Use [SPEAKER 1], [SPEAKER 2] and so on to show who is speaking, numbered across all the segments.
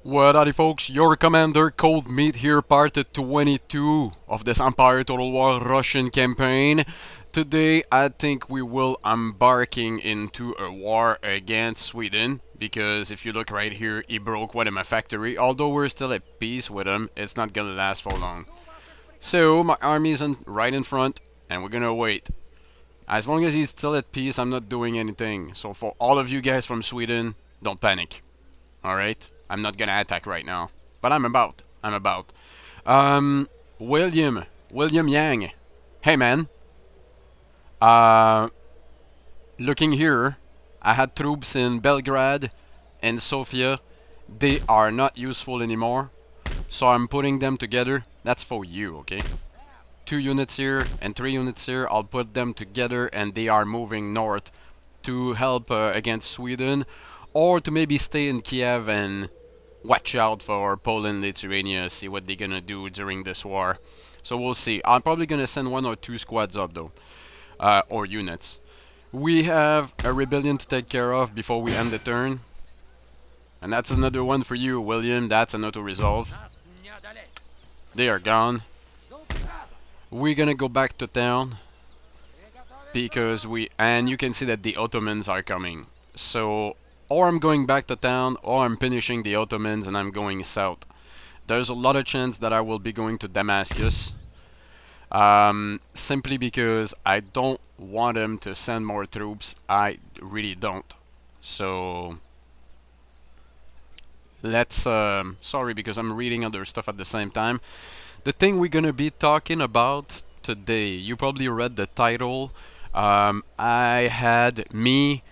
[SPEAKER 1] What howdy folks, your commander ColdMeat here, part 22 of this Empire Total War Russian campaign. Today I think we will embarking into a war against Sweden, because if you look right here, he broke one of my factory. Although we're still at peace with him, it's not gonna last for long. So my army is right in front, and we're gonna wait. As long as he's still at peace, I'm not doing anything. So for all of you guys from Sweden, don't panic. Alright? I'm not gonna attack right now. But I'm about. William Yang. Hey man. Looking here, I had troops in Belgrade and Sofia. They are not useful anymore. So I'm putting them together. That's for you, okay? 2 units here and 3 units here. I'll put them together and they are moving north to help against Sweden, or to maybe stay in Kiev and watch out for Poland, Lithuania, see what they're gonna do during this war. So we'll see. I'm probably gonna send 1 or 2 squads up though, or units. We have a rebellion to take care of before we end the turn, and that's another one for you, William. That's an auto resolve. They are gone. We're gonna go back to town because and you can see that the Ottomans are coming. So or I'm going back to town, or I'm finishing the Ottomans and I'm going south. There's a lot of chance that I will be going to Damascus, simply because I don't want him to send more troops. I really don't. So let's sorry, because I'm reading other stuff at the same time. The thing we're gonna be talking about today, you probably read the title. I had me,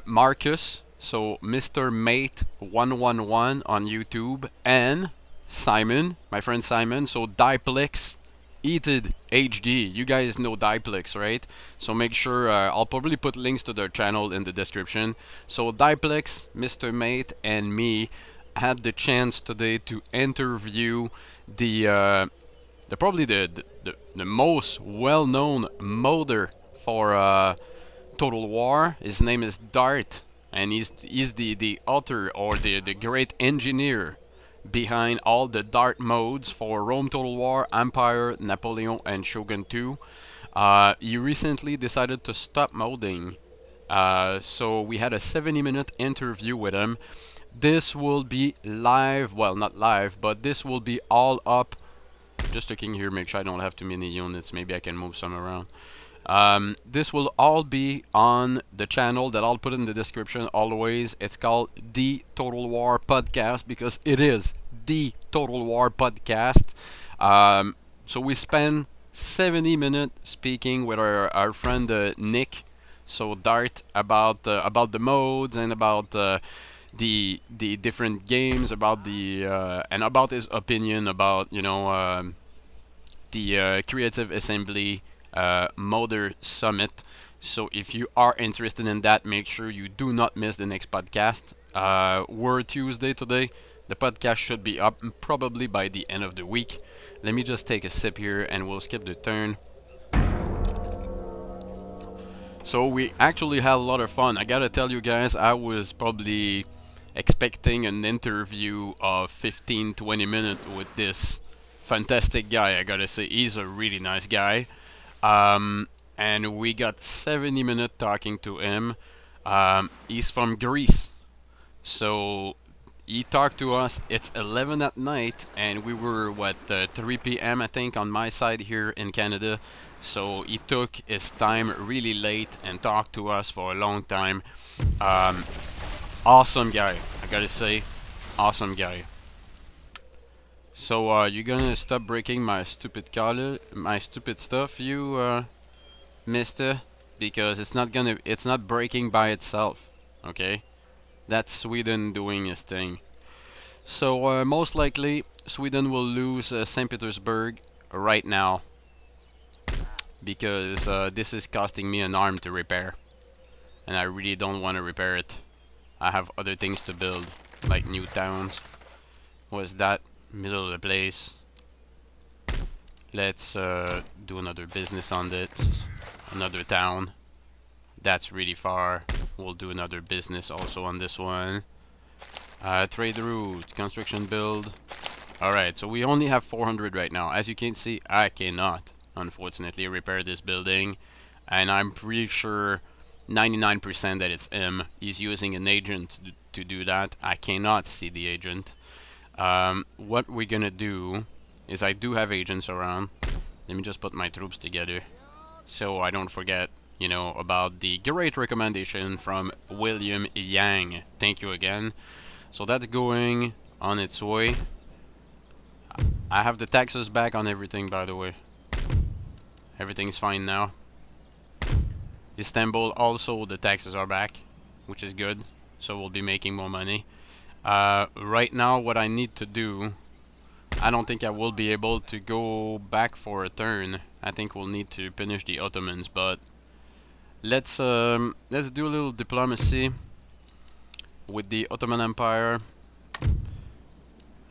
[SPEAKER 1] Marcus, so Mr. Mate 111 on YouTube, and Simon, my friend Simon, so Diplex Eated HD. You guys know Diplex, right? So make sure, I'll probably put links to their channel in the description. So Diplex, Mr. Mate, and me had the chance today to interview the probably the most well-known modder for Total War. His name is Darth, and he's the author, or the great engineer behind all the Darth modes for Rome Total War, Empire, Napoleon, and Shogun 2. He recently decided to stop modding, so we had a 70-minute interview with him. This will be live, well, not live, but this will be all up. Just looking here, make sure I don't have too many units. Maybe I can move some around. This will all be on the channel that I'll put in the description always. It's called The Total War Podcast, because it is The Total War Podcast. So we spend 70 minutes speaking with our friend Nick, so Darth, about the modes and about the different games, about the and about his opinion about, you know, the Creative Assembly Modder Summit. So if you are interested in that, make sure you do not miss the next podcast. We're Tuesday today. The podcast should be up probably by the end of the week. Let me just take a sip here and we'll skip the turn. So we actually had a lot of fun. I gotta tell you guys, I was probably expecting an interview of 15-20 minutes with this fantastic guy. I gotta say, he's a really nice guy. And we got 70 minutes talking to him. He's from Greece, so he talked to us. It's 11 at night, and we were, what, 3 p.m. I think on my side here in Canada. So he took his time really late and talked to us for a long time. Awesome guy, I gotta say, awesome guy. So you're gonna stop breaking my stupid collar, my stupid stuff, you mister, because it's not breaking by itself, okay? That's Sweden doing his thing. So most likely Sweden will lose St. Petersburg right now, because this is costing me an arm to repair, and I really don't want to repair it. I have other things to build, like new towns. What's that? Middle of the place. Let's do another business on this. Another town. That's really far. We'll do another business also on this one. Trade route, construction build. Alright, so we only have 400 right now. As you can see, I cannot, unfortunately, repair this building. And I'm pretty sure 99% that it's him. He's using an agent to do that. I cannot see the agent. What we're gonna do is I do have agents around. Let me just put my troops together so I don't forget, you know, about the great recommendation from William Yang. Thank you again. So that's going on its way. I have the taxes back on everything, by the way. Everything's fine now. Istanbul also, the taxes are back, which is good. So we'll be making more money. Right now, what I need to do, I don't think I will be able to go back for a turn. I think we'll need to finish the Ottomans, but let's do a little diplomacy with the Ottoman Empire.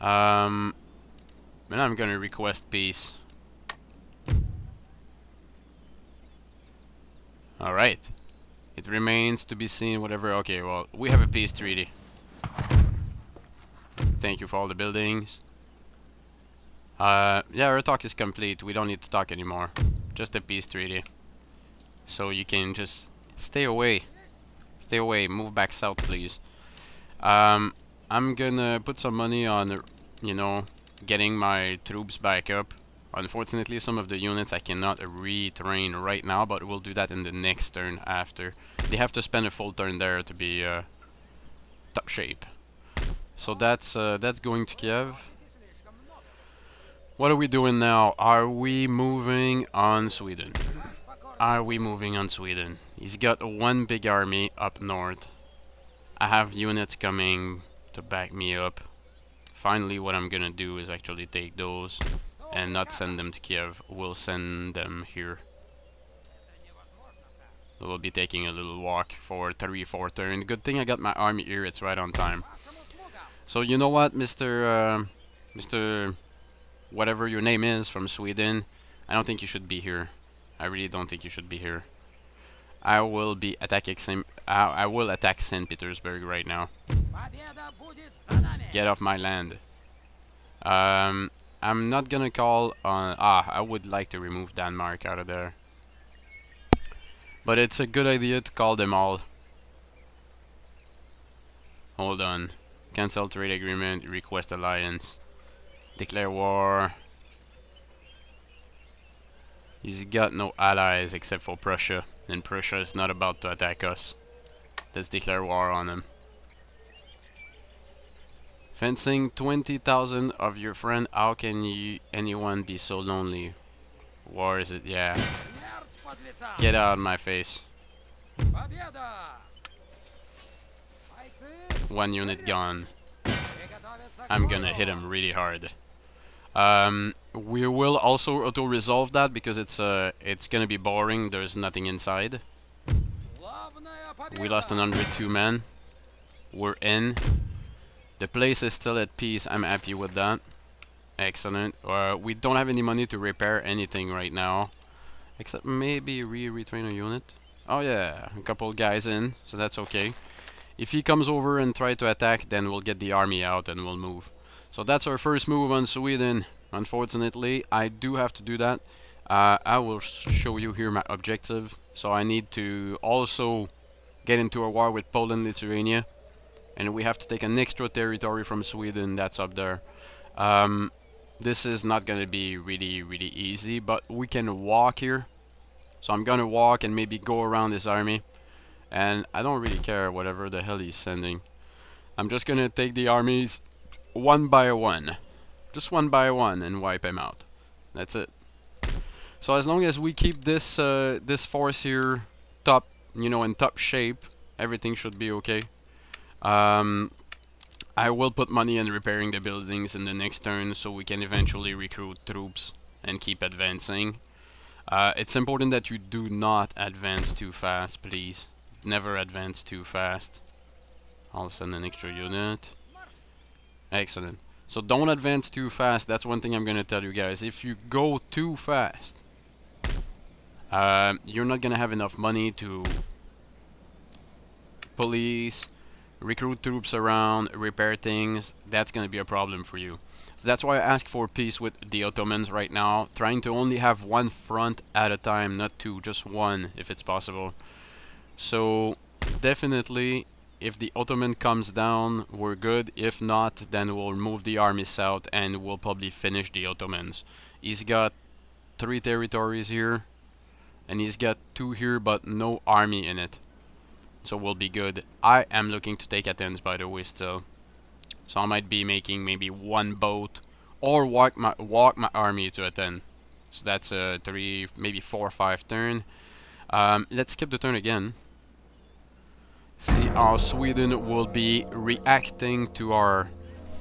[SPEAKER 1] And I'm gonna request peace. Alright. It remains to be seen whatever. Okay, well, we have a peace treaty. Thank you for all the buildings. Yeah, our talk is complete. We don't need to talk anymore. Just a peace treaty. So you can just stay away. Stay away. Move back south, please. I'm gonna put some money on, you know, getting my troops back up. Unfortunately, some of the units I cannot retrain right now, but we'll do that in the next turn after. They have to spend a full turn there to be top shape. So that's going to Kiev. What are we doing now? Are we moving on Sweden? Are we moving on Sweden? He's got one big army up north. I have units coming to back me up. Finally, what I'm gonna do is actually take those and not send them to Kiev. We'll send them here. We'll be taking a little walk for 3-4 turn. Good thing I got my army here. It's right on time. So you know what, Mr. Whatever your name is from Sweden, I don't think you should be here. I really don't think you should be here. I will be attacking I will attack St. Petersburg right now. Get off my land. I'm not gonna call on... I would like to remove Denmark out of there. But it's a good idea to call them all. Hold on. Cancel trade agreement, request alliance. Declare war. He's got no allies except for Prussia. And Prussia is not about to attack us. Let's declare war on him. Fencing 20,000 of your friend. How can anyone be so lonely? War is it? Yeah. Get out of my face. One unit gone. I'm gonna hit him really hard. We will also auto-resolve that because it's gonna be boring. There's nothing inside. We lost 102 men. We're in. The place is still at peace. I'm happy with that. Excellent. We don't have any money to repair anything right now, except maybe retrain a unit. Oh yeah, a couple guys in, so that's okay. If he comes over and try to attack, then we'll get the army out and we'll move. So that's our first move on Sweden. Unfortunately, I do have to do that. I will show you here my objective. So I need to also get into a war with Poland, Lithuania. And we have to take an extra territory from Sweden that's up there. This is not gonna be really easy, but we can walk here. So I'm gonna walk and maybe go around his army. And I don't really care whatever the hell he's sending. I'm just gonna take the armies one by one. Just one by one and wipe him out. That's it. So as long as we keep this this force here top, you know, in top shape, everything should be okay. I will put money in repairing the buildings in the next turn so we can eventually recruit troops and keep advancing. It's important that you do not advance too fast, please. Never advance too fast. I'll send an extra unit. Excellent. So don't advance too fast. That's one thing I'm gonna tell you guys. If you go too fast, you're not gonna have enough money to police, recruit troops around, repair things, that's gonna be a problem for you. So that's why I ask for peace with the Ottomans right now, trying to only have one front at a time, not two, just one if it's possible. So definitely, if the Ottoman comes down, we're good. If not, then we'll move the army south and we'll probably finish the Ottomans. He's got 3 territories here, and he's got 2 here, but no army in it. So we'll be good. I am looking to take Athens, by the way, still. So I might be making maybe 1 boat, or walk my army to Athens. So that's a 3, maybe 4 or 5 turn. Let's skip the turn again. See how Sweden will be reacting to our,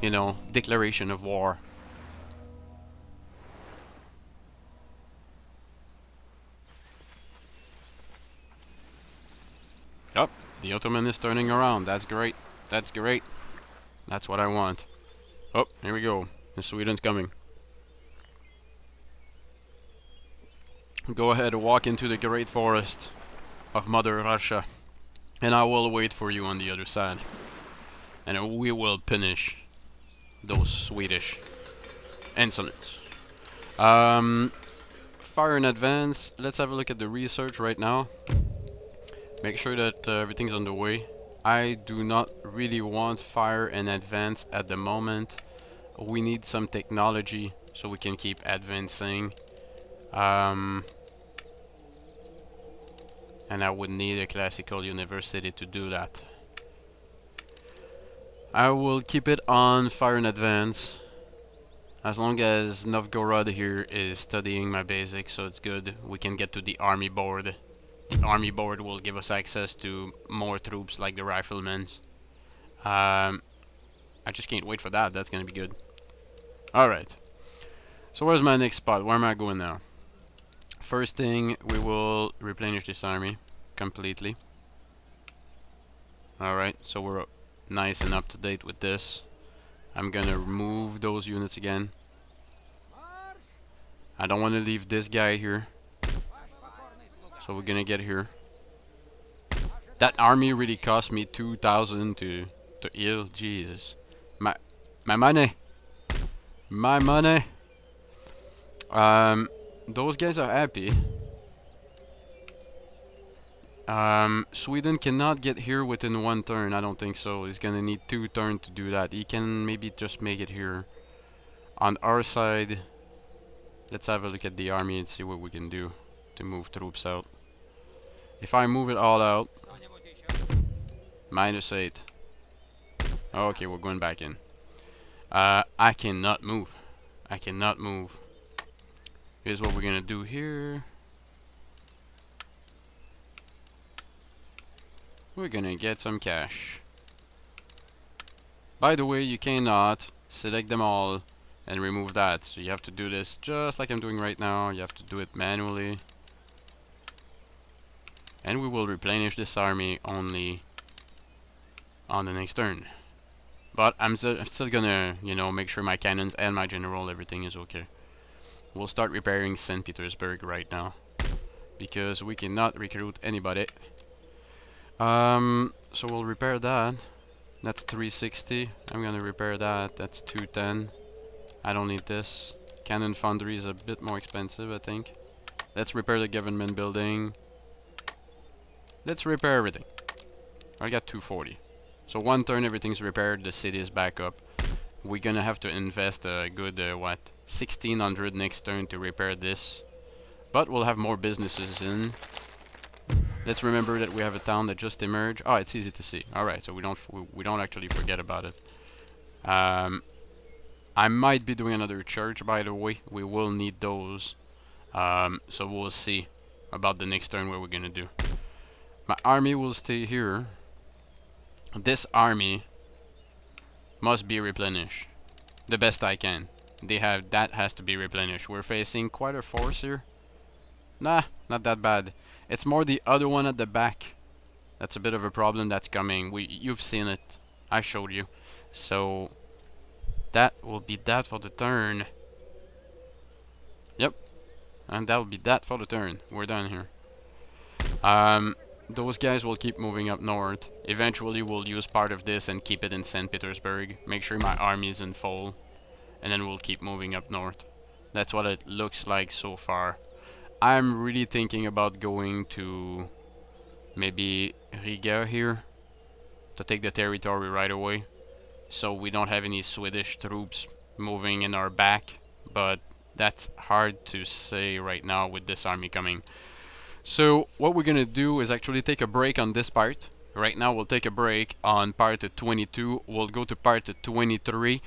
[SPEAKER 1] you know, declaration of war. Yup, the Ottoman is turning around. That's great. That's great. That's what I want. Oh, here we go. And Sweden's coming. Go ahead and walk into the great forest of Mother Russia. And I will wait for you on the other side. And we will finish those Swedish insolents. Fire in advance. Let's have a look at the research right now. Make sure that everything's on the way. I do not really want fire in advance at the moment. We need some technology so we can keep advancing. And I would need a classical university to do that. I will keep it on fire in advance as long as Novgorod here is studying my basics, so it's good. We can get to the army board. The army board will give us access to more troops like the riflemen. I just can't wait for that. That's gonna be good. Alright. So where's my next spot? Where am I going now? First thing, we will replenish this army completely. Alright, so we're nice and up to date with this. I'm gonna remove those units again. I don't want to leave this guy here. So we're gonna get here. That army really cost me 2,000 to heal. Jesus. My money. My money. Those guys are happy. Sweden cannot get here within 1 turn. I don't think so. He's gonna need 2 turns to do that. He can maybe just make it here. On our side, let's have a look at the army and see what we can do to move troops out. If I move it all out, -8. Okay, we're going back in. I cannot move. I cannot move. Here's what we're gonna do here. We're gonna get some cash. By the way, you cannot select them all and remove that. So you have to do this just like I'm doing right now. You have to do it manually. And we will replenish this army only on the next turn. But I'm still gonna, you know, make sure my cannons and my general, everything is okay. We'll start repairing St. Petersburg right now, because we cannot recruit anybody. So we'll repair that. That's 360. I'm gonna repair that. That's 210. I don't need this. Cannon foundry is a bit more expensive, I think. Let's repair the government building. Let's repair everything. I got 240. So 1 turn, everything's repaired. The city is back up. We're gonna have to invest a good, what, 1600 next turn to repair this. But we'll have more businesses in. Let's remember that we have a town that just emerged. Oh, it's easy to see. Alright, so we don't actually forget about it. I might be doing another church, by the way. We will need those. So we'll see about the next turn what we're gonna do. My army will stay here. This army must be replenished the best I can. That has to be replenished. We're facing quite a force here. Nah, not that bad. It's more the other one at the back. That's a bit of a problem that's coming. You've seen it. I showed you. So that will be that for the turn. Yep. And that will be that for the turn. We're done here. those guys will keep moving up north. Eventually we'll use part of this and keep it in St. Petersburg. Make sure my army is in full. And then we'll keep moving up north. That's what it looks like so far. I'm really thinking about going to maybe Riga here to take the territory right away, so we don't have any Swedish troops moving in our back, but that's hard to say right now with this army coming. So what we're gonna do is actually take a break on this part. Right now we'll take a break on part 22. We'll go to part 23.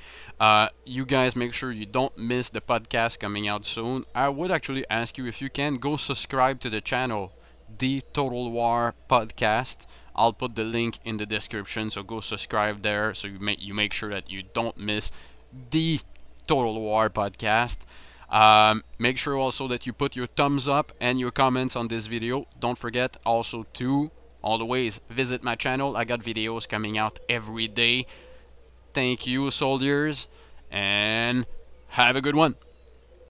[SPEAKER 1] You guys make sure you don't miss the podcast coming out soon. I would actually ask you, if you can, go subscribe to the channel, The Total War Podcast. I'll put the link in the description, so go subscribe there so you make sure that you don't miss The Total War Podcast. Make sure also that you put your thumbs up and your comments on this video. Don't forget also to always visit my channel. I got videos coming out every day. Thank you, soldiers, and have a good one.